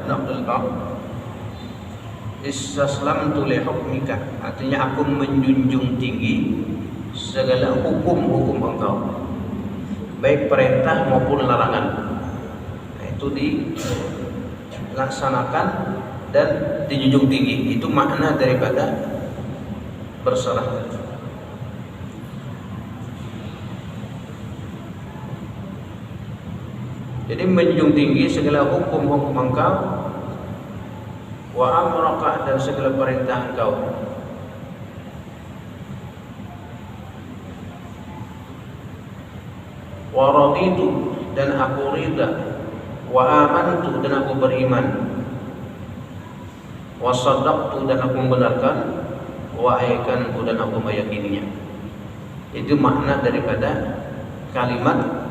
Ibn Abdul Bar, istaslamtu li hukmika, artinya aku menjunjung tinggi segala hukum-hukum engkau, baik perintah maupun larangan. Nah, itu dilaksanakan dan dijunjung tinggi. Itu makna daripada berserah. Jadi menjunjung tinggi segala hukum-hukum engkau, wa amraka, dan segala perintah engkau. Wa raditu, dan aku ridha. Wa amantu, dan aku beriman. Wa saddaqtu, dan aku membenarkan. Wa aikantu, dan aku meyakininya. Itu makna daripada kalimat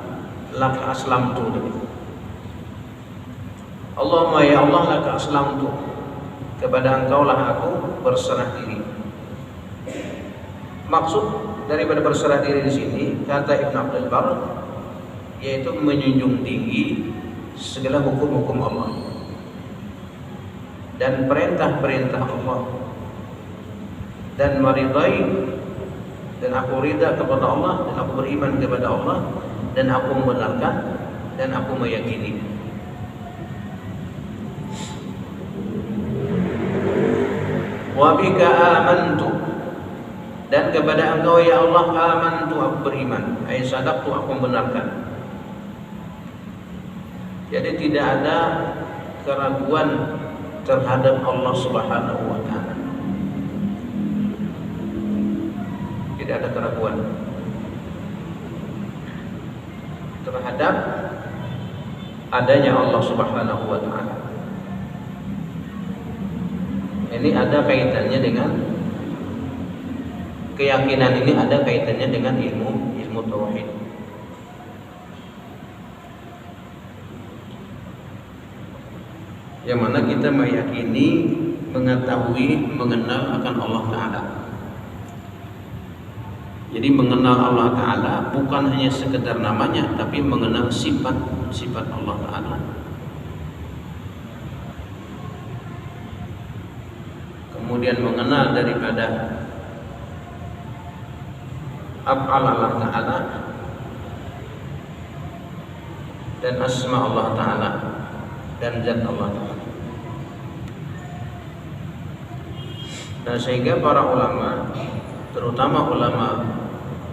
laka aslamtu. Allahumma ya Allah, laka aslamtu, kepada engkau lah aku berserah diri. Maksud daripada berserah diri di sini, kata Ibn Abdul Bar, yaitu menjunjung tinggi segala hukum-hukum Allah dan perintah-perintah Allah, dan meridai, dan aku ridha kepada Allah, dan aku beriman kepada Allah, dan aku membenarkan, dan aku meyakini. Wa bika amantu, dan kepada engkau ya Allah amantu, aku beriman, ay sadaqtu, aku membenarkan. Jadi tidak ada keraguan terhadap Allah Subhanahu wa taala. Tidak ada keraguan terhadap adanya Allah Subhanahu wa taala. Ini ada kaitannya dengan keyakinan, ini ada kaitannya dengan ilmu tauhid. Yang mana kita meyakini, mengetahui, mengenal akan Allah Ta'ala. Jadi mengenal Allah Ta'ala bukan hanya sekedar namanya, tapi mengenal sifat-sifat Allah Ta'ala. Kemudian mengenal daripada af'al Allah Ta'ala dan asma Allah Ta'ala dan zat Allah Ta'ala. Nah, sehingga para ulama, terutama ulama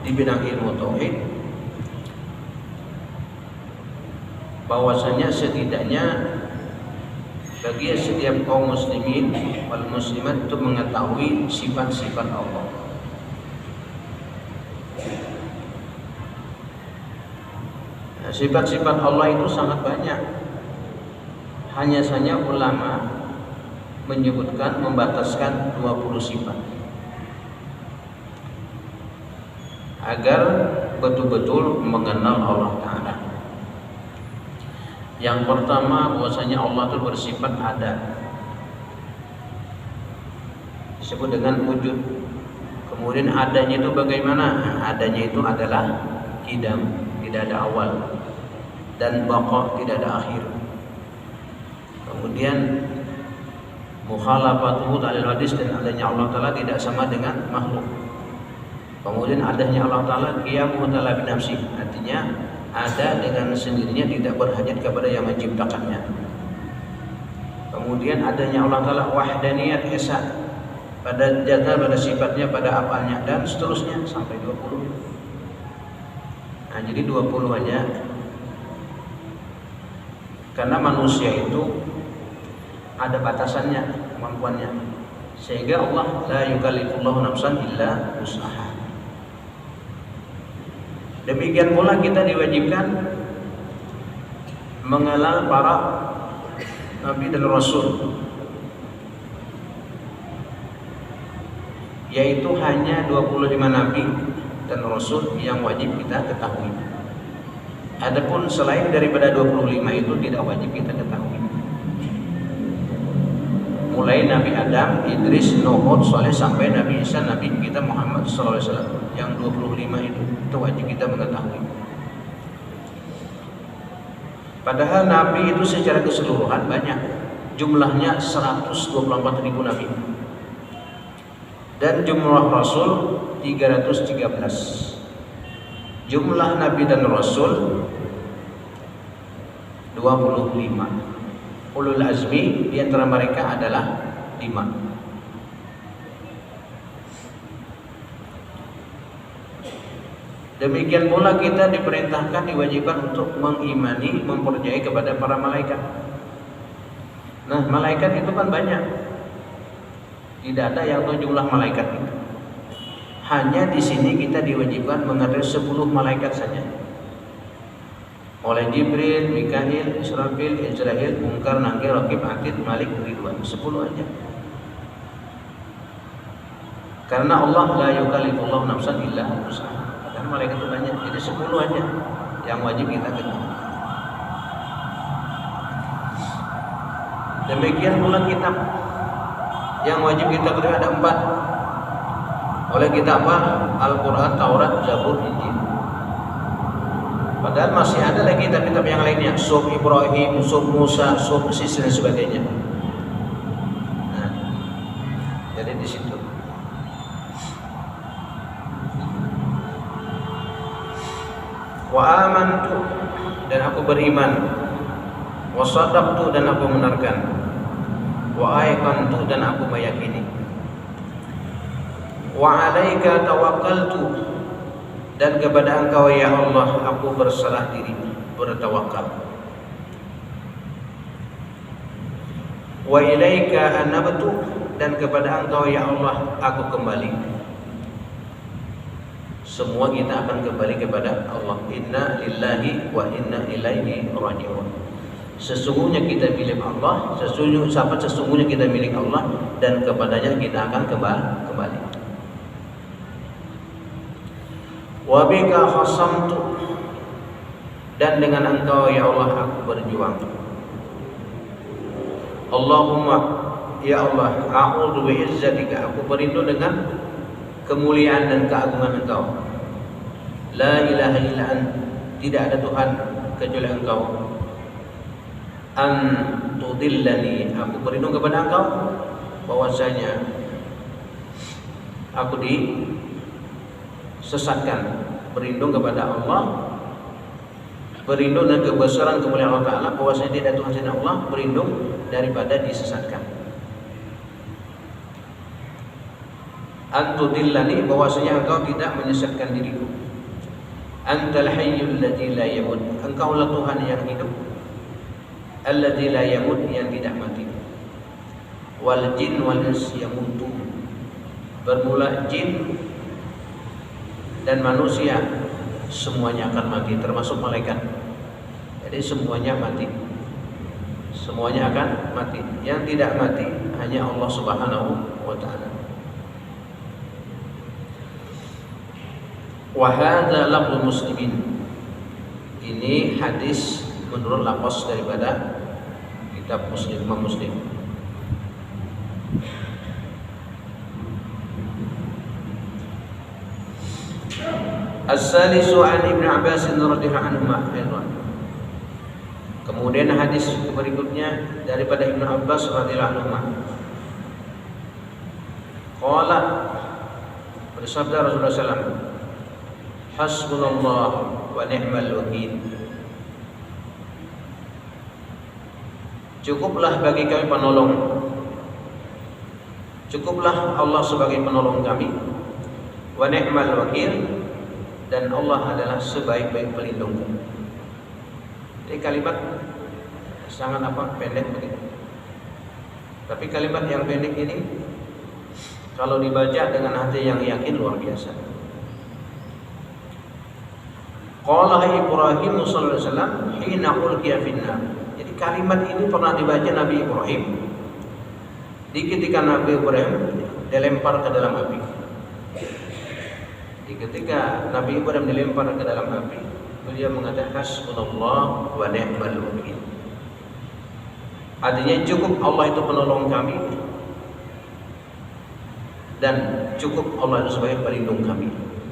di bidang ilmu tauhid, bahwasanya setidaknya bagi setiap kaum muslimin wal muslimat untuk mengetahui sifat-sifat Allah. Nah, sifat-sifat Allah itu sangat banyak. Hanya saja ulama menyebutkan, membataskan 20 sifat agar betul-betul mengenal Allah Ta'ala. Yang pertama, bahwasanya Allah itu bersifat ada, disebut dengan wujud. Kemudian adanya itu bagaimana? Nah, adanya itu adalah qidam, tidak ada awal, dan baqa, tidak ada akhir. Kemudian mukhalafatuhu ta'ala hadis, dan adanya Allah Ta'ala tidak sama dengan makhluk. Kemudian adanya Allah Ta'ala qiyamuhu ta'ala binafsi, artinya ada dengan sendirinya, tidak berhajat kepada yang menciptakannya. Kemudian adanya Allah Ta'ala wahdaniyat esa, pada jata, pada sifatnya, pada apanya, dan seterusnya sampai 20. Nah, jadi 20 aja. Karena manusia itu ada batasannya, kemampuannya, sehingga Allah la yukallifullahu nafsan illa wus'aha. Demikian pula kita diwajibkan mengenal para nabi dan rasul, yaitu hanya 25 nabi dan rasul yang wajib kita ketahui. Adapun selain daripada 25 itu tidak wajib kita ketahui. Mulai Nabi Adam, Idris, Nuh, Saleh, sampai Nabi Isa, Nabi kita Muhammad SAW, yang 25 itu wajib kita mengetahui. Padahal Nabi itu secara keseluruhan banyak, jumlahnya 124.000 nabi. Dan jumlah rasul 313. Jumlah nabi dan rasul 25. Ulul azmi di antara mereka adalah 5. Demikian pula kita diperintahkan, diwajibkan untuk mengimani, mempercayai kepada para malaikat. Nah, malaikat itu kan banyak. Tidak ada yang tahu jumlah malaikat itu. Hanya di sini kita diwajibkan mengetahui 10 malaikat saja. Oleh Jibril, Mikail, Israfil, Israel, Munkar, Nakir, Raqib, Atid, Malik, Ridwan. 10 aja. Karena Allah la yukallifullahu nafsan illa wus'aha. Karena malaikat itu banyak, jadi 10 aja yang wajib kita ketahui. Demikian pula kitab yang wajib kita ketahui ada 4. Oleh kita apa? Al-Quran, Taurat, Zabur, Injil. Padahal masih ada lagi kitab-kitab yang lainnya, Suhuf Ibrahim, Suhuf Musa, Suhuf Sis dan sebagainya. Nah, jadi di situ. Wa amantu, dan aku beriman. Wa sadaqtu, dan aku benarkan. Wa aiqantu, dan aku meyakini. Wa alaika tawakkaltu, dan kepada Engkau ya Allah aku berserah diri, bertawakal. Wa ilaika anabtu, dan kepada Engkau ya Allah aku kembali. Semua kita akan kembali kepada Allah. Inna lillahi wa inna ilaihi raji'un. Sesungguhnya kita milik Allah, sesungguhnya kita milik Allah, dan kepadanya kita akan kembali. Wa bika khasamtu, dan dengan Engkau ya Allah aku berjuang. Allahumma ya Allah, a'udzu bi'izzatika, aku berlindung dengan kemuliaan dan keagungan Engkau. La ilaha illa anta, tidak ada Tuhan kecuali Engkau. An tudillani, aku berlindung kepada Engkau bahwasanya aku disesatkan. Berlindung kepada Allah, berlindung dan kebesaran kemuliaan Allah Ta'ala, bahwasanya tidak ada Tuhan selain Allah, berlindung daripada disesatkan. Antudillani, bahwasanya Engkau tidak menyesatkan diriku. Antal hayyul ladzi la yamut, Engkaulah Tuhan yang hidup, alladzi la yamut, yang tidak mati. Wal jin wal ins yamutu, bermula jin dan manusia semuanya akan mati, termasuk malaikat. Jadi semuanya mati, semuanya akan mati. Yang tidak mati hanya Allah Subhanahu wa Ta'ala. Wa hadza lafzul muslimin, ini hadis menurut lafaz daripada kitab Muslim, Imam Muslim. As-salisu an Ibnu Abbas radhiyallahu anhu. Kemudian hadis berikutnya daripada Ibnu Abbas radhiyallahu anhu. Qala, bersabda Rasulullah SAW, hasbunallah wa ni'mal wakil. Cukuplah bagi kami penolong, cukuplah Allah sebagai penolong kami. Wa ni'mal wakil, dan Allah adalah sebaik-baik pelindung. Ini kalimat sangat pendek begitu. Tapi kalimat yang pendek ini kalau dibaca dengan hati yang yakin luar biasa. Qala Ibrahim sallallahu alaihi wasallam hina ulqiya finnar. Jadi kalimat ini pernah dibaca Nabi Ibrahim. Ketika Nabi Ibrahim dilempar ke dalam api. Ketika Nabi Ibrahim dilempar ke dalam api, beliau mengatakan hasbunallah wa ni'mal wakil. Artinya cukup Allah itu penolong kami, dan cukup Allah itu sebagai pelindung kami,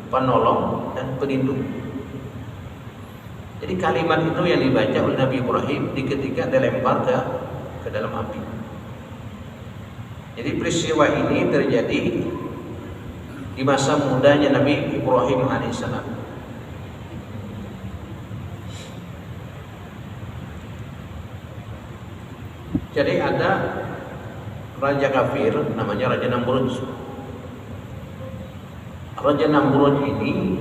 penolong dan pelindung. Jadi kalimat itu yang dibaca oleh Nabi Ibrahim ketika dilempar ke ke dalam api. Jadi peristiwa ini terjadi di masa mudanya Nabi Ibrahim alaihissalam. Jadi ada raja kafir namanya Raja Namrud. Raja Namrud ini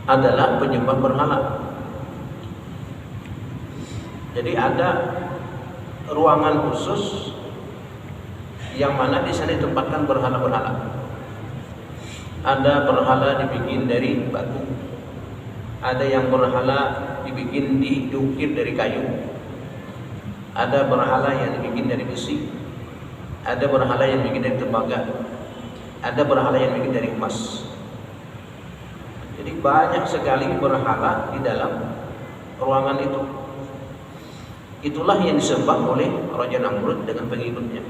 adalah penyembah berhala. Jadi ada ruangan khusus yang mana di sana ditempatkan berhala-berhala. Ada berhala dibikin dari batu, ada yang berhala dibikin diukir dari kayu, ada berhala yang dibikin dari besi, ada berhala yang dibikin dari tembaga, ada berhala yang dibikin dari emas. Jadi banyak sekali berhala di dalam ruangan itu. Itulah yang disembah oleh Raja Namrud dengan pengikutnya.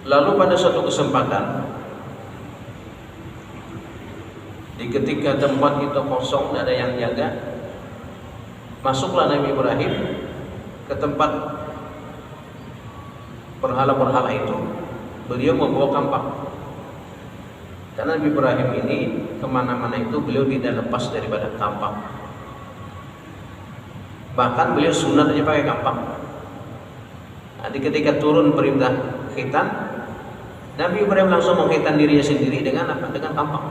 Lalu pada suatu kesempatan, di ketika tempat itu kosong, tidak ada yang jaga, masuklah Nabi Ibrahim ke tempat berhala-berhala itu. Beliau membawa kampak. Karena Nabi Ibrahim ini kemana-mana itu beliau tidak lepas daripada kampak. Bahkan beliau sunat aja pakai kampak. Nah, ketika turun perintah khitan, Nabi Ibrahim langsung menghitan dirinya sendiri dengan apa? Dengan kampak.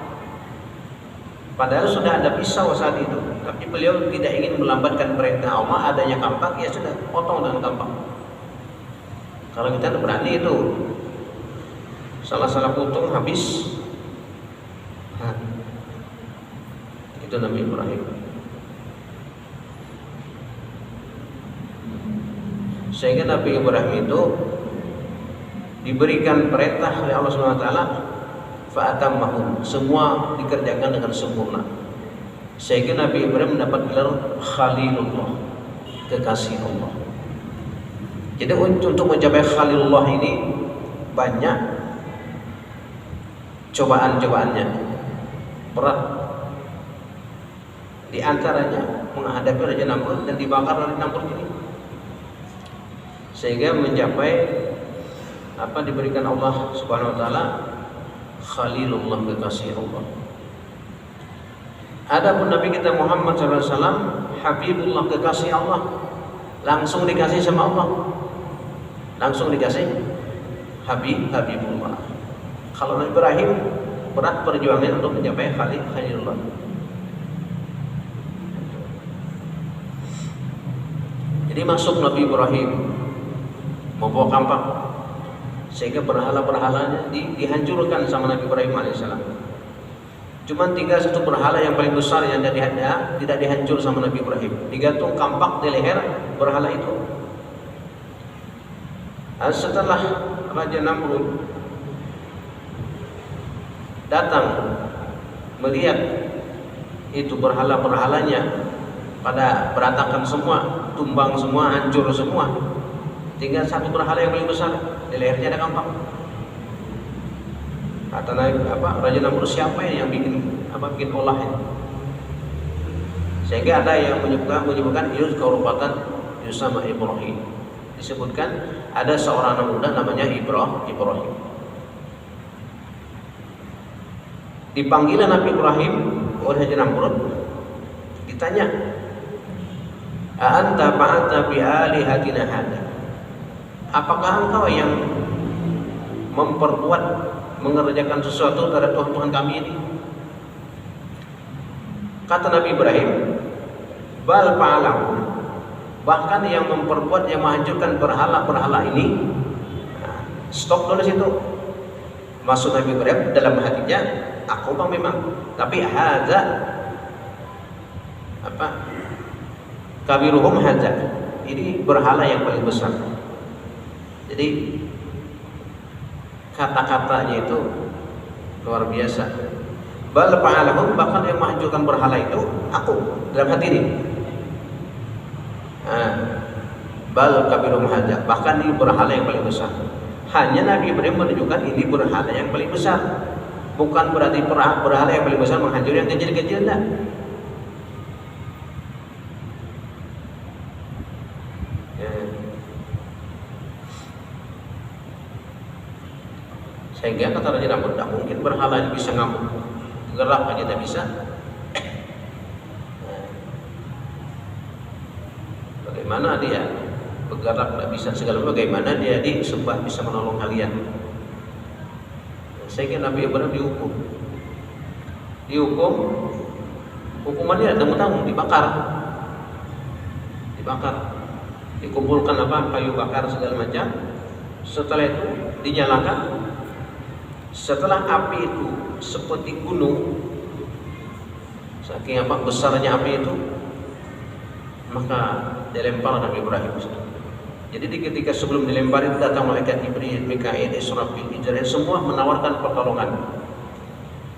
Padahal sudah ada pisau saat itu, tapi beliau tidak ingin melambatkan perintah Allah, adanya kampak, ya sudah potong dengan kampak. Kalau kita berani itu, salah potong habis. Nah, itu Nabi Ibrahim. Sehingga Nabi Ibrahim itu diberikan perintah oleh Allah SWT, fa'atammahum, semua dikerjakan dengan sempurna. Sehingga Nabi Ibrahim mendapat gelar Khalilullah, kekasih Allah. Jadi untuk mencapai Khalilullah ini banyak cobaan-cobaannya, berat. Di antaranya menghadapi Raja Namrud dan dibakar oleh Namrud ini, sehingga mencapai apa diberikan Allah Subhanahu wa taala Khalilullah, kekasih Allah. Adapun Nabi kita Muhammad SAW Habibullah, kekasih Allah, langsung dikasih sama Allah, langsung dikasih Habibullah. Kalau Nabi Ibrahim berat perjuangan untuk mencapai Khalilullah. Jadi masuk Nabi Ibrahim membawa kampak, sehingga berhala-berhalanya dihancurkan sama Nabi Ibrahim alaihissalam. Cuman tinggal satu berhala yang paling besar yang tidak dihancur sama Nabi Ibrahim, digantung kampak di leher berhala itu. Setelah Raja Namrud datang melihat itu berhala-berhalanya pada berantakan semua, tumbang semua, hancur semua, tinggal satu berhala yang paling besar, di lehernya ada kampak. Kata Raja Namrud, siapa yang bikin olah ini? Sehingga ada yang menyebutkan yuzkarubatan yusama Ibrahim, disebutkan ada seorang anak muda namanya Ibrahim. Dipanggilan Nabi Ibrahim oleh Raja Namrud, ditanya, "A'anta fa'alta bi alihatina hada?" Apakah engkau yang memperbuat, mengerjakan sesuatu terhadap Tuhan kami ini? Kata Nabi Ibrahim, "Bal fa'alahu." Bahkan yang memperbuat, yang menghancurkan berhala-berhala ini. Nah, stop dulu situ. Maksud Nabi Ibrahim dalam hatinya, aku bang memang, tapi hadza kabiruhum hadza, ini berhala yang paling besar. Jadi kata-katanya itu luar biasa. Bal fa'alahum, bahkan yang menghancurkan berhala itu aku dalam hati ini. Bal kabiruhum hadza, bahkan ini berhala yang paling besar. Hanya Nabi Ibrahim menunjukkan ini berhala yang paling besar. Bukan berarti berhala yang paling besar menghancurkan yang kecil-kecil, enggak. Ya. Sehingga kata Raja Namrud, tidak mungkin berhala ini bisa ngamuk, gerak aja tidak bisa. Bagaimana dia bergerak tidak bisa segala, bagaimana dia disembah bisa menolong kalian? Sehingga Nabi Ibrahim dihukum, hukumannya tanggung-tanggung, dibakar, dikumpulkan kayu bakar segala macam. Setelah itu dinyalakan. Setelah api itu seperti gunung, saking besarnya api itu, maka dilempar Nabi Ibrahim. Jadi ketika sebelum dilempar itu datang malaikat Jibril, Mikail, Israfil, Israel, semua menawarkan pertolongan.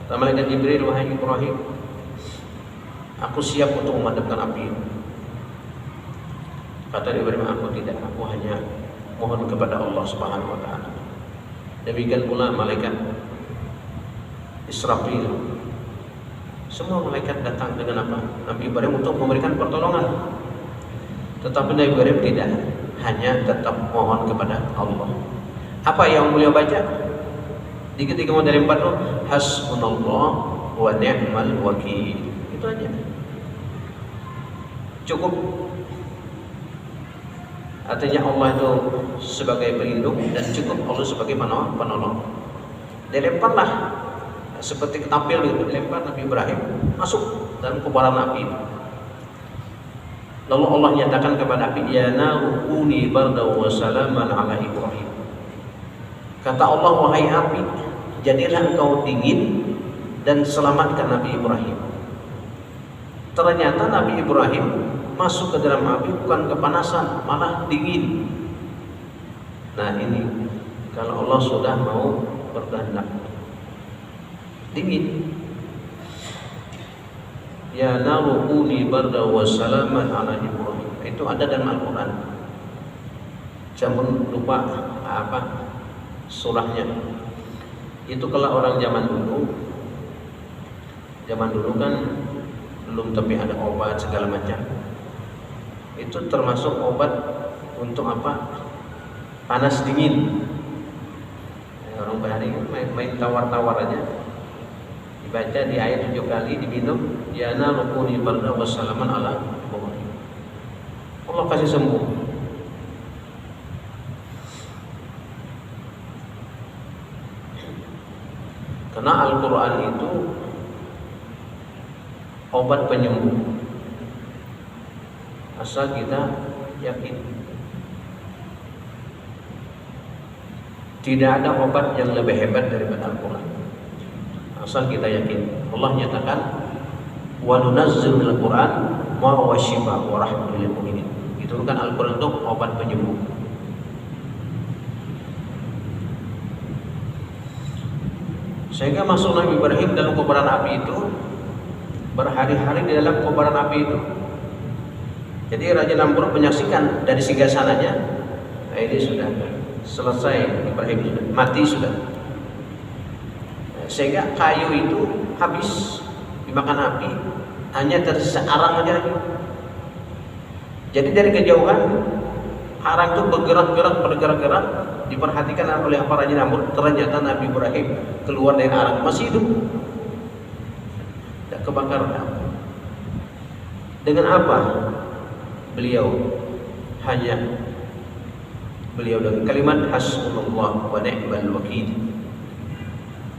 Kata malaikat Jibril, wahai Ibrahim, aku siap untuk memadamkan api. Kata Ibrahim, aku tidak, aku hanya mohon kepada Allah Subhanahu wa taala. Demikian pula malaikat Israfil. Semua malaikat datang dengan Nabi Ibrahim untuk memberikan pertolongan. Tetapi Nabi Ibrahim tidak, hanya tetap mohon kepada Allah. Apa yang beliau baca? Di ketika mau dilempar itu, hasbunallah wa ni'mal wakil. Itu aja. Cukup. Artinya Allah itu sebagai pelindung dan cukup Allah sebagai penolong. Dilemparlah seperti ketampil itu, dilempar Nabi Ibrahim masuk dalam kobaran api. Lalu Allah nyatakan kepada api, ya naru kuni barda wa salaman ala Ibrahim. Kata Allah, wahai api, jadilah engkau dingin dan selamatkan Nabi Ibrahim. Ternyata Nabi Ibrahim masuk ke dalam api bukan kepanasan, malah dingin. Nah ini kalau Allah sudah mau berkehendak, dingin. Ya naru kuni barda wa salaman ala Ibrahim. Itu ada dalam Al-Quran. Jangan lupa surahnya. Itu kalau orang zaman dulu kan belum tapi ada obat segala macam. Itu termasuk obat untuk panas dingin. Orang bahari main tawar-tawar aja, dibaca di ayat 7 kali, diminum, ya narukuni barda wassalaman ala Ibrahim. Allah kasih sembuh. Karena Al-Quran itu obat penyembuh, asal kita yakin. Tidak ada obat yang lebih hebat daripada Al-Quran, asal kita yakin. Allah nyatakan, wa nunazzilu minal Quran ma huwa shifaa'un wa rahmatun lil mu'minin. Itu kan Al-Quran itu obat penyembuh. Sehingga masuk Nabi Ibrahim dalam kobaran api itu, berhari-hari di dalam kobaran api itu. Jadi Raja Namrud menyaksikan dari singgasananya, nah ini sudah selesai, Ibrahim sudah mati sudah. Sehingga kayu itu habis dimakan api, hanya tersisa arang aja. Jadi dari kejauhan arang itu bergerak, diperhatikan oleh Raja Namrud. Ternyata Nabi Ibrahim keluar dari arang masih hidup, tidak kebakar. Dengan apa? Beliau dengan kalimat hasbunallah wa ni'mal wakil.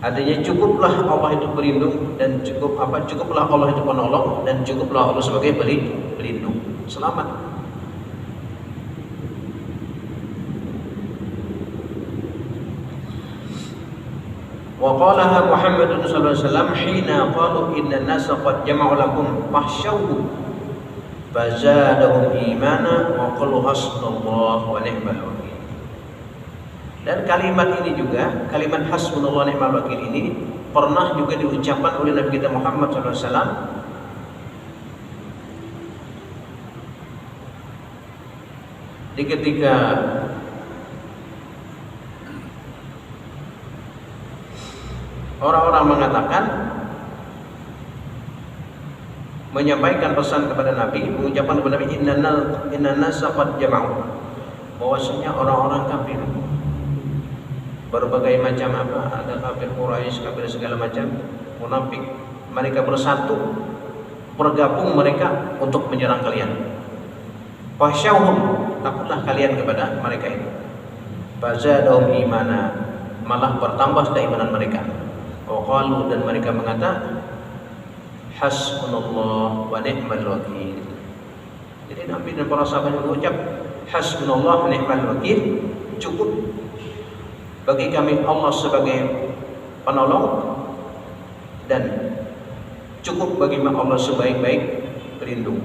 Artinya cukuplah Allah itu berlindung, dan cukuplah Allah itu penolong, dan cukuplah Allah sebagai pelindung, selamat. Wa qalaha Muhammadun sallallahu alaihi wasallam hina qalu inna an-nasa qad jama'u lakum fakhshawhum fazadahum imana wa qalu hasbunallah wa ni'mal wakil. Dan kalimat ini juga, kalimat hasbunallah wa ni'mal wakil ini pernah juga diucapkan oleh Nabi kita Muhammad SAW di ketika Orang-orang mengatakan, menyampaikan pesan kepada Nabi, mengucapkan kepada Nabi, inna nasa qad jama'u, bahwasanya orang-orang kafir berbagai macam ada kafir Quraisy, kafir segala macam, munafik, mereka bersatu, bergabung mereka untuk menyerang kalian. Fasyauhum, takutlah kalian kepada mereka itu. Fazadahum imana, malah bertambah keimanan mereka. Waqalu, dan mereka mengata, hasbunallah wa ni'mal wakil. Jadi Nabi dan para sahabat mengucap hasbunallah wa ni'mal wakil, cukup bagi kami Allah sebagai penolong, dan cukup bagi Allah sebaik-baik pelindung.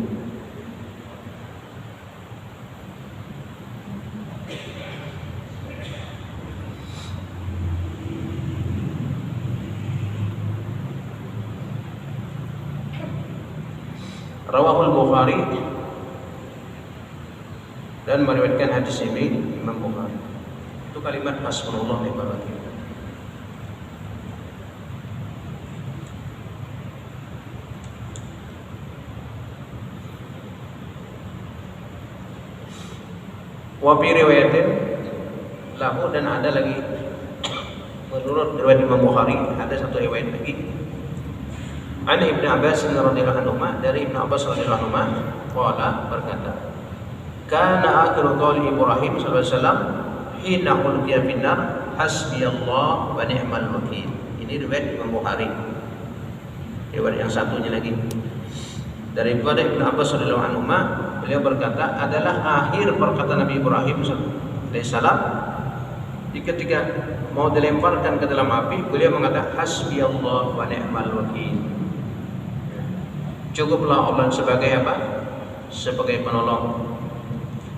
Rawahul Bukhari, dan meriwayatkan hadis ini Imam Bukhari. Itu kalimat hasbunallah wa ni'mal wakil. Wa fi riwayatin lahu, dan ada lagi menurut riwayat Imam Bukhari ada satu riwayat lagi. An Ibnu Abbas radhiyallahu anhu, dari Ibnu Abbas radhiyallahu anhu, qala, berkata, kana akhiru qawli Ibrahim sallallahu alaihi wasallam hina ulqiya finnar hasbiyallah wa ni'mal wakil. Ini riwayat Imam Bukhari. Riwayat yang satunya lagi daripada Ibnu Abbas radhiyallahu anhu, beliau berkata, adalah akhir perkataan Nabi Ibrahim sallallahu alaihi wasallam ketika mau dilemparkan ke dalam api, beliau mengatakan hasbiyallah wa ni'mal wakil. Cukuplah Allah sebagai apa? Sebagai penolong,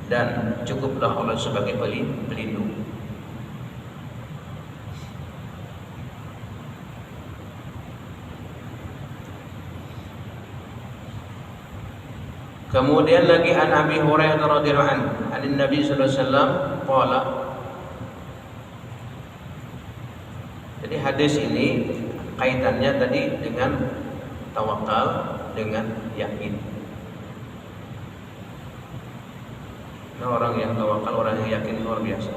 dan cukuplah Allah sebagai pelindung. Kemudian lagi an Abi Hurairah radhiyallahu anhu, an Nabi sallallahu alaihi wasallam qala. Jadi hadis ini kaitannya tadi dengan tawakal, dengan yakin. Nah, orang yang tawakal, orang yang yakin luar biasa.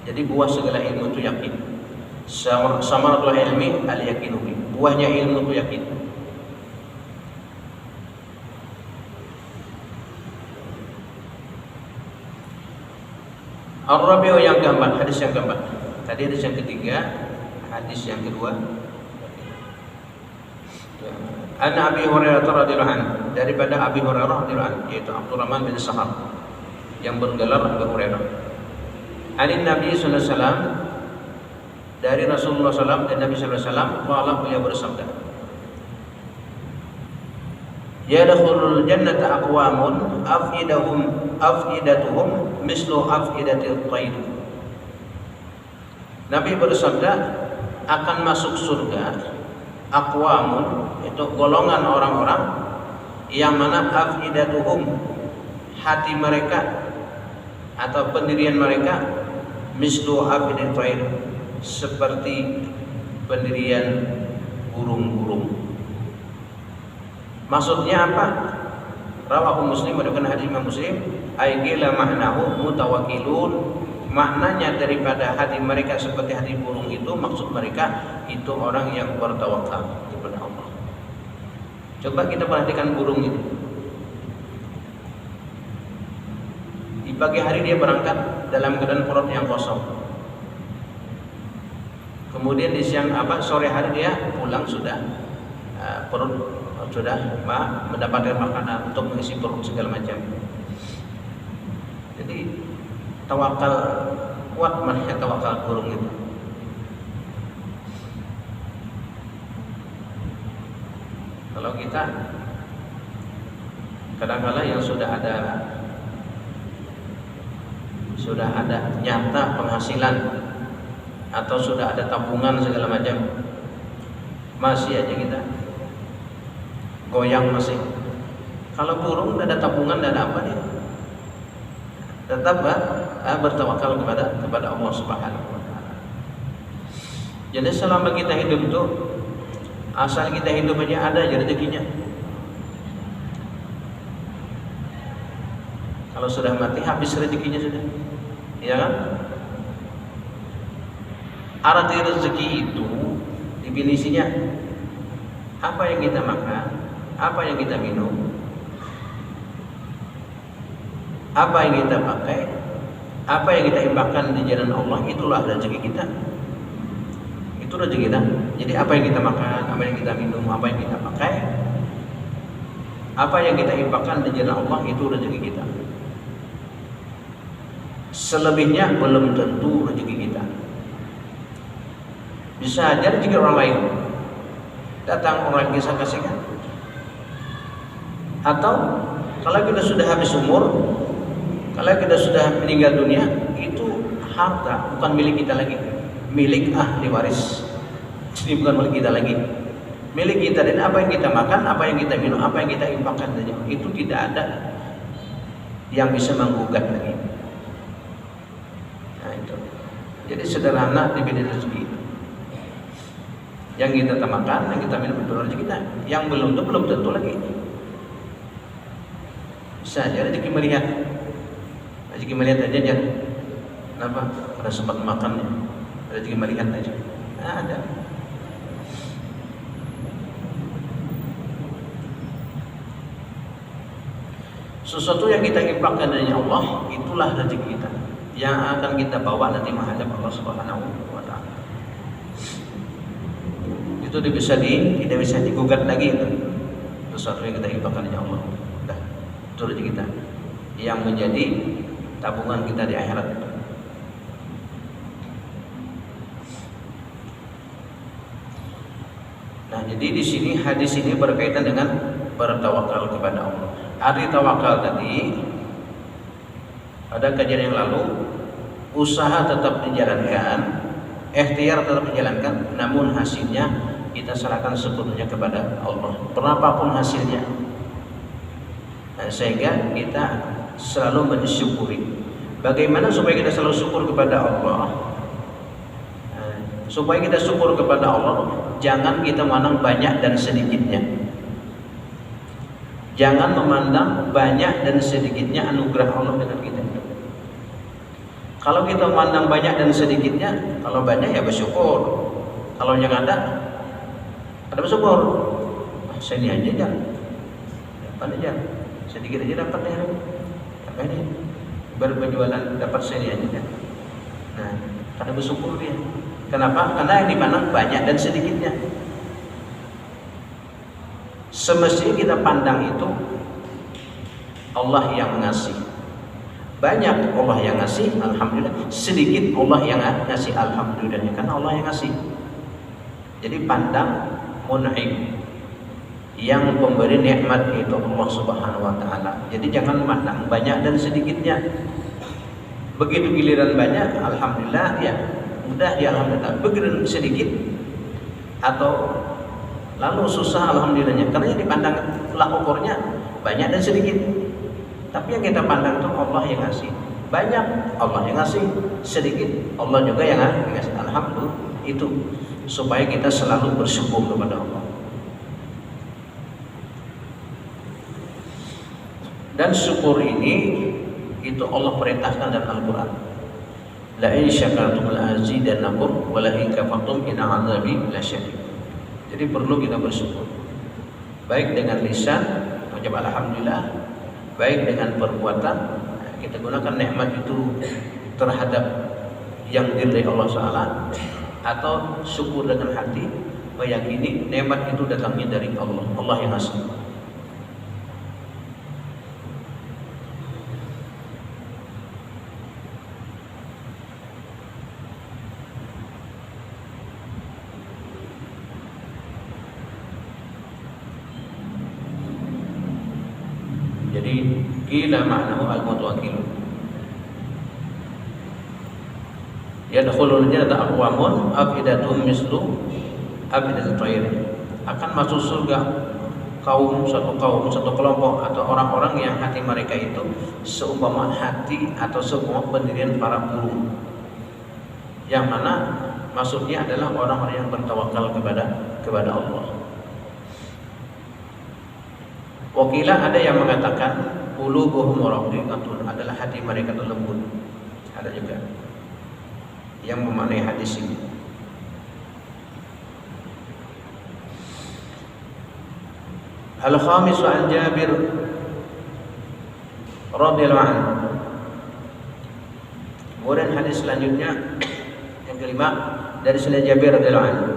Jadi buah segala ilmu itu yakin. Samaratul ilmi al-yaqinu. Buahnya ilmu itu yakin. Ar-Rabi'u, yang keempat, hadis yang keempat. Tadi hadis yang ketiga, hadis yang kedua. An Abi Hurairah radhiyallahu anhu, daripada Abi Hurairah radhiyallahu anhu, yaitu Abdurrahman bin Sahar yang bergelar Abu Hurairah. An Nabi sallallahu alaihi wasallam, dari Rasulullah sallallahu dan Nabi sallallahu alaihi wasallam, qala, beliau bersabda, yadkhulul jannata aqwamun afidatuhum mislu afidatil tayr. Nabi bersabda, akan masuk surga aqwamun, itu golongan orang-orang yang mana afidatuhum, hati mereka atau pendirian mereka, mislu afidatil tayr, seperti pendirian burung-burung. Maksudnya apa? Rawahu Muslim, meriwayatkan hadis Imam Muslim, aigila ma'nahu mutawakkilun, maknanya daripada hati mereka seperti hati burung itu, maksud mereka itu orang yang bertawakal kepada Allah. Coba kita perhatikan burung ini. Di pagi hari dia berangkat dalam keadaan perut yang kosong. Kemudian di siang sore hari dia pulang, sudah perut sudah mendapatkan makanan untuk mengisi perut segala macam. Jadi tawakal kuat, mereka tawakal burung itu. Kalau kita kadang-kadang yang sudah ada nyata penghasilan atau sudah ada tabungan segala macam, masih aja kita goyang masih. Kalau burung tidak ada tabungan, tidak ada apa dia, tetap bertawakal kepada Allah Subhanahu wa taala. Jadi selama kita hidup tuh, asal kita hidup aja ada aja rezekinya. Kalau sudah mati habis rezekinya sudah, ya kan? Arti rezeki itu definisinya apa yang kita makan, apa yang kita minum, apa yang kita pakai, apa yang kita infakkan di jalan Allah, itulah rezeki kita. Itu rezeki kita. Jadi apa yang kita makan, apa yang kita minum, apa yang kita pakai, apa yang kita infakkan di jalan Allah, itu rezeki kita. Selebihnya belum tentu rezeki kita. Bisa aja rezeki orang lain. Datang orang yang kita kasihkan. Atau kalau kita sudah habis umur, kalau kita sudah meninggal dunia, itu harta bukan milik kita lagi, milik ahli waris. Jadi bukan milik kita lagi, milik kita. Dan apa yang kita makan, apa yang kita minum, apa yang kita infakkan saja, itu tidak ada yang bisa menggugat lagi. Nah itu. Jadi sederhana definisi rezeki. Yang kita makan, yang kita minum itu rezeki kita. Yang belum tentu lagi. Bisa aja rezeki melihat. Rezeki melihat aja jangan. Kenapa? Karena sempat makannya. Rezeki melihat aja. Nah, ada. Sesuatu yang kita infakkan dari Allah, itulah rezeki kita yang akan kita bawa nanti menghadap Allah Subhanahu wa taala. Itu tidak bisa digugat lagi itu. Sesuatu yang kita infakkan dari Allah. Dah, itu rezeki kita yang menjadi tabungan kita di akhirat. Nah, jadi di sini hadis ini berkaitan dengan bertawakal kepada Allah. Arti tawakal tadi pada kajian yang lalu, usaha tetap dijalankan, ikhtiar tetap dijalankan, namun hasilnya kita serahkan sepenuhnya kepada Allah. Berapapun hasilnya, nah, sehingga kita selalu mensyukuri. Bagaimana supaya kita selalu syukur kepada Allah? Nah, supaya kita syukur kepada Allah, jangan kita memandang banyak dan sedikitnya. Jangan memandang banyak dan sedikitnya anugerah Allah dengan kita. Kalau kita memandang banyak dan sedikitnya, kalau banyak ya bersyukur. Kalau yang ada bersyukur. Saya ini aja jangan. Dapat aja. Sedikit aja dapat ya. Apa ini? Baru penjualan dapat saya ini aja. Nah, karena bersyukur dia. Kenapa? Karena yang dimandang banyak dan sedikitnya. Semestinya kita pandang itu Allah yang ngasih. Banyak Allah yang ngasih, alhamdulillah. Sedikit Allah yang ngasih, alhamdulillah. Karena Allah yang ngasih. Jadi pandang mun'im, yang pemberi nikmat itu Allah Subhanahu wa taala. Jadi jangan pandang banyak dan sedikitnya. Begitu giliran banyak, alhamdulillah ya, mudah ya alhamdulillah. Begitu sedikit atau lalu susah, alhamdulillahnya. Karena yang dipandang tolak ukurnya banyak dan sedikit. Tapi yang kita pandang itu Allah yang ngasih. Banyak Allah yang ngasih, sedikit Allah juga yang ngasih. Alhamdulillah. Itu supaya kita selalu bersyukur kepada Allah. Dan syukur ini itu Allah perintahkan dalam Al-Quran. La in syakartum la azidannakum wa la in kafartum inna 'adzabi lasyadid. Jadi perlu kita bersyukur, baik dengan lisan ucap alhamdulillah, baik dengan perbuatan kita gunakan nikmat itu terhadap yang diri Allah SWT, atau syukur dengan hati meyakini nikmat itu datangnya dari Allah, Allah yang ngasih. Jadi kila ma'nahu al-mutawakkil. Yadkhulul jannata aqwamun afidatuhum mislu afidatit tayr. Akan masuk surga satu kelompok atau orang-orang yang hati mereka itu seumpama hati atau seumpama pendirian para burung. Yang mana maksudnya adalah orang-orang yang bertawakal kepada Allah. Wakila ada yang mengatakan qulubuhum raqiqatun, adalah hati mereka itu lembut. Ada juga yang memaknai hadis ini. Al-khamis an Jabir radhiyallahu anhu. Kemudian hadis selanjutnya yang kelima dari Sayyidina Jabir radhiyallahu anhu.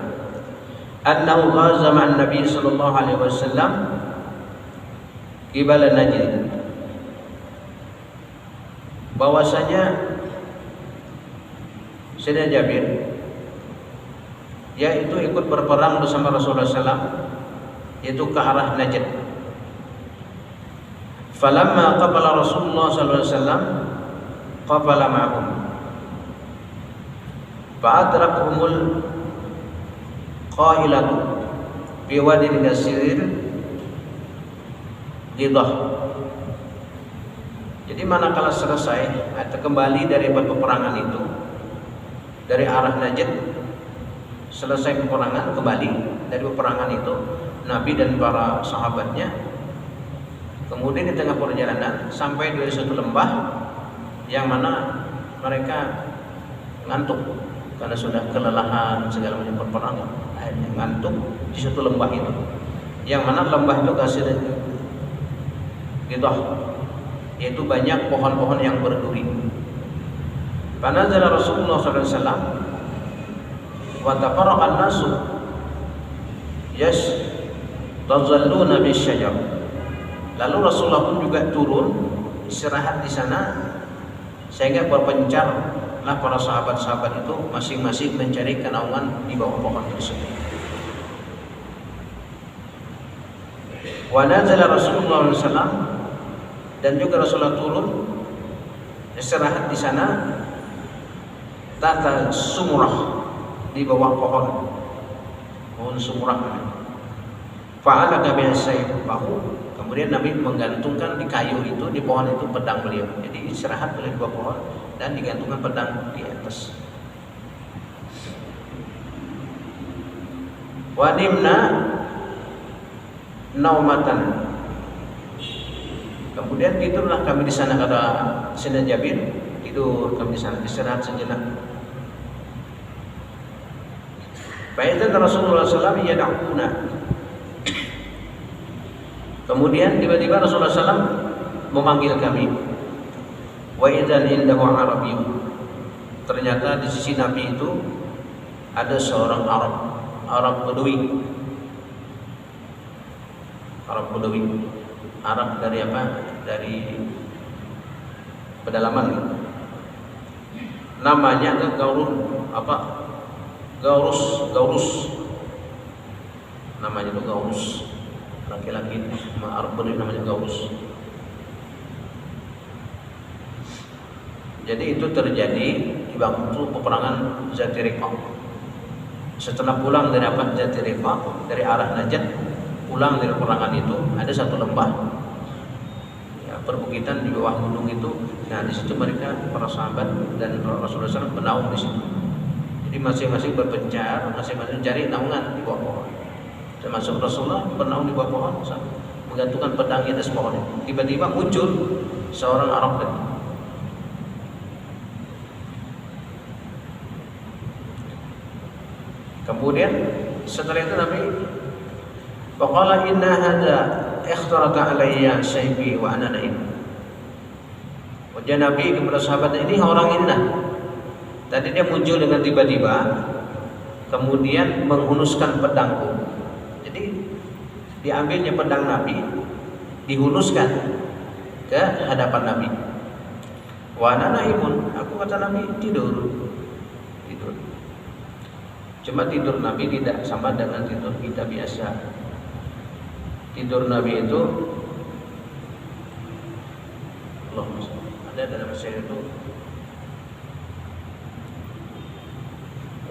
Annahu ghaza ma'an Nabi sallallahu alaihi wasallam qibala Najd. Bahwasanya Sayyidina Jabir yaitu ikut berperang bersama Rasulullah SAW, yaitu ke arah Najd. Falamma qabala Rasulullah SAW qabala ma'hum fa'adrakhumul qailatu fi wadin yasir Gidah. Jadi manakala selesai atau kembali dari peperangan itu dari arah Najd, selesai peperangan, kembali dari peperangan itu Nabi dan para sahabatnya, kemudian di tengah perjalanan sampai di suatu lembah yang mana mereka ngantuk karena sudah kelelahan segala macam peperangan, akhirnya ngantuk di suatu lembah itu, yang mana lembah itu kasih Gidah, yaitu banyak pohon-pohon yang berduri. Fanazala Rasulullah SAW wa tafarraqan nasu tazalluna bisyajar. Lalu Rasulullah pun juga turun istirahat di sana, sehingga berpencarlah para sahabat-sahabat itu masing-masing mencari kenaungan di bawah pohon tersebut. Wa nazala Rasulullah SAW, dan juga Rasulullah turun istirahat di sana tata sumrah, di bawah pohon sumrah. Fa'ala kabi'as sayfahu, kemudian Nabi menggantungkan di kayu itu, di pohon itu, pedang beliau. Jadi istirahat beliau di bawah pohon dan digantungkan pedang di atas. Wa nimna naumatan, kemudian tidurlah kami di sana, kata Sayyidina Jabir, tidur kami di sana, istirahat sejenak. Fa'idhan Rasulullah SAW yada'una, kemudian tiba-tiba Rasulullah SAW memanggil kami. Wa idzan indahu arabiyyun, ternyata di sisi Nabi itu ada seorang Arab Badui. Arab dari apa? Dari pedalaman. Namanya Gaurus. Namanya itu Gaurus. Laki-laki Arab Badui namanya Gaurus. Jadi itu terjadi di waktu peperangan Zatirifah. Setelah pulang dari Zatirifah, dari arah Najd, pulang dari peperangan itu, ada satu lembah, ya, perbukitan di bawah gunung itu. Nah, di situ mereka, para sahabat dan Rasulullah SAW bernaung di situ. Jadi masing-masing berpencar, masing-masing cari naungan di bawah pohon. Termasuk Rasulullah bernaung di bawah pohon, menggantungkan pedang di atas pohon. Tiba-tiba muncul seorang Arab tadi. Kemudian setelah itu Nabi faqala inna hadza ikhtaraka alayya sayfi wa ana naim. Wajah Nabi kepada sahabatnya, ini orang ini nah. Tadi dia muncul dengan tiba-tiba, kemudian menghunuskan pedangku. Jadi diambilnya pedang Nabi, dihunuskan ke hadapan Nabi. Wa ana naimun, aku kata Nabi tidur. Cuma tidur Nabi tidak sama dengan tidur kita biasa. Tidur Nabi itu ada dalam syair itu,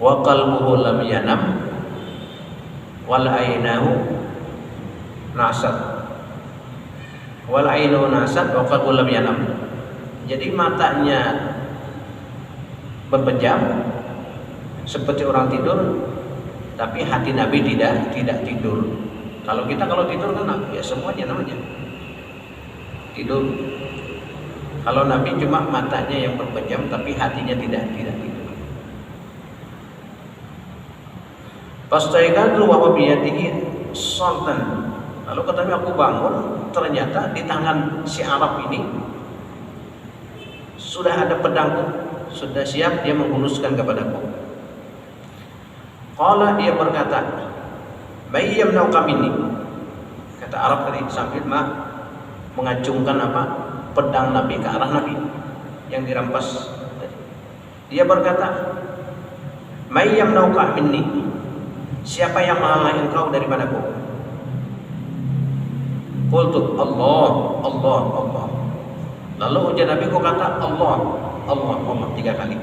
wa qalbuhu lam yanam wal ainahu nasat, wal ainahu nasat wa qalbuhu lam yanam. Jadi matanya berpejam, seperti orang tidur, tapi hati Nabi tidak tidur. Kalau kita tidur kan ya semuanya namanya tidur. Kalau Nabi cuma matanya yang berpejam, tapi hatinya tidak tidur. Fastaykadtu wa biyadihi sultan. Lalu katanya aku bangun, ternyata di tangan si Arab ini sudah ada pedangku, sudah siap dia menghunuskan kepadaku. Qala, dia berkata, "May yamna'uka minni?" Kata Arab tadi sambil mengacungkan pedang Nabi ke arah Nabi yang dirampas tadi. Dia berkata, "May yamna'uka minni?" Siapa yang menghalangi engkau daripadaku? Qultu, Allah, Allah, Allah. Lalu ujar Nabi ku kata Allah, Allah, Allah 3 kali.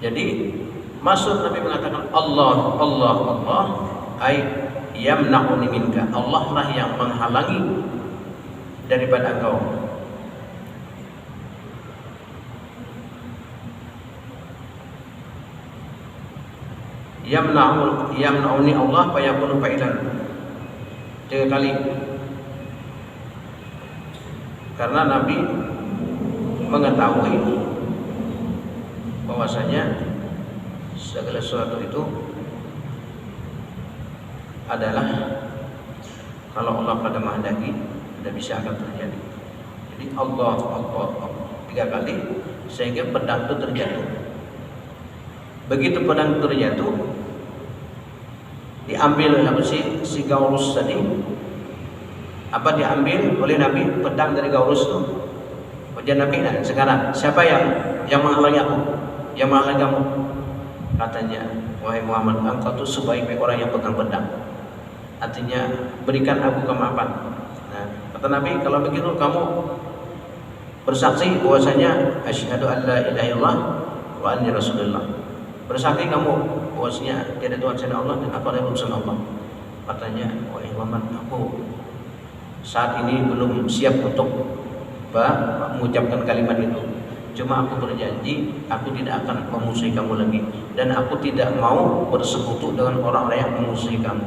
Jadi maksud Nabi mengatakan Allah, Allah, Allah, ay yamna'uni minka. Allah lah yang menghalangi daripada engkau. Yamna'uni Allah fa yakunu fa'ilan. 3 kali. Karena Nabi mengetahui bahwasanya segala sesuatu itu adalah kalau Allah pada menghendaki tidak bisa akan terjadi. Jadi Allah, Allah, Allah 3 kali sehingga pedang itu terjatuh. Begitu pedang terjatuh, diambil oleh si Gaurus tadi. Apa diambil oleh Nabi? Pedang dari Gaurus itu. Ujar Nabi, nah sekarang siapa yang menghalangi aku? Yang menghalangi kamu? Katanya, wahai Muhammad, engkau tuh sebaik-baik orang yang pegang pedang. Artinya berikan aku kemaafan. Nah, kata Nabi, kalau begitu kamu bersaksi bahwasanya asyhadu an la ilaha illallah wa anni rasulullah. Bersaksi kamu bahwasanya tiada Tuhan selain Allah dan aku adalah utusan Allah. Katanya, wahai Muhammad, aku saat ini belum siap untuk mengucapkan kalimat itu. Cuma aku berjanji aku tidak akan memusuhi kamu lagi dan aku tidak mau bersekutu dengan orang-orang yang memusuhi kamu.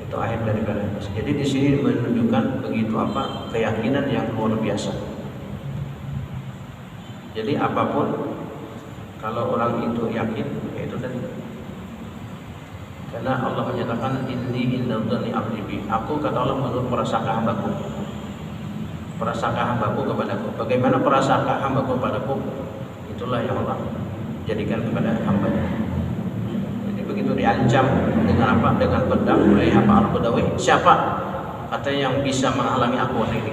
Itu akhir daripada. Jadi di sini menunjukkan begitu keyakinan yang luar biasa. Jadi apapun kalau orang itu yakin, yaitu tadi. Karena Allah menyatakan inni indadhani abdi bi. Aku kata Allah menurut prasangka hambaku. Prasangka hambaku kepadaku. Bagaimana prasangka hambaku kepadaku? Itulah yang Allah jadikan kepada hambanya. Jadi begitu diancam dengan dengan pedang oleh Arab Badawi. Siapa katanya yang bisa menghalangi aku ini?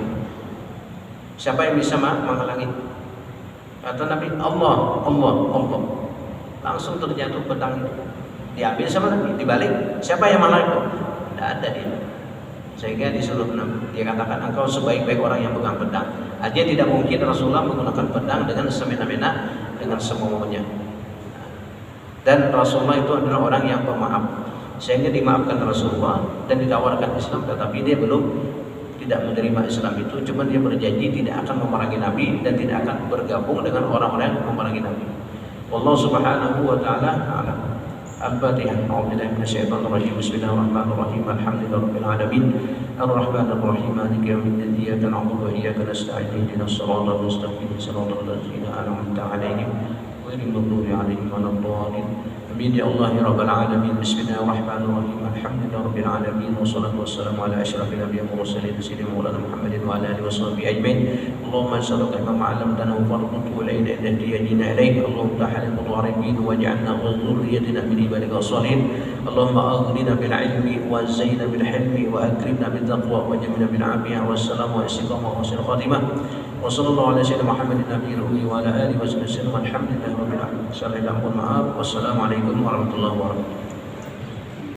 Siapa yang bisa menghalangi? Kata Nabi, Allah, Allah, Allah. Langsung terjatuh pedang itu. Diambil sama Nabi, dibalik. Siapa yang menghalangi? Tidak ada dia. Sehingga disuruh dia katakan engkau sebaik-baik orang yang pegang pedang. Artinya tidak mungkin Rasulullah menggunakan pedang dengan semena-mena, dengan semuanya. Dan Rasulullah itu adalah orang yang pemaaf. Sehingga dimaafkan Rasulullah dan ditawarkan Islam, tetapi dia tidak menerima Islam itu. Cuma dia berjanji tidak akan memerangi Nabi dan tidak akan bergabung dengan orang-orang yang memerangi Nabi. Wallahu subhanahu wa ta'ala a'lam. Al-Fatihah. A'udzubillahi minasyaitonir rajim. Bismillahirrahmanirrahim. Alhamdulillahirabbil alamin. Arrahmanir rahim. Maliki yaumiddin. Iyyaka na'budu wa iyyaka nasta'in. Ihdinas siratal mustaqim. Siratal ladzina an'amta 'alaihim ghairil maghdubi 'alaihim waladdallin. Amin ya Allah ya rabbal alamin. Bismillahirrahmanirrahim. Alhamdulillahirabbil alamin. Wassalatu wassalamu ala asyrafil anbiya'i wal mursalin sayyidina Maulana Muhammadin wa ala alihi washabbihi ajmain. Allahumma salli ala ma 'allamtana wa farqtu ilayna ihdina ilayk. Allahumma tahal mutharibin waj'alna wa dhurriyyatina min ibadika salihin. Allahumma aghnina bil ilmi wa zayyina bil hilmi wa akrimna bit taqwa wa jamilna bil 'afiyah wassalamu wa istiqamah wa husnul khatimah. Wa sallallahu ala sayyidina Muhammadin nabiyil ummi wa ala alihi wasallam. Alhamdulillahirabbil alamin. Mohon maaf. Wassalamualaikum warahmatullahi wabarakatuh.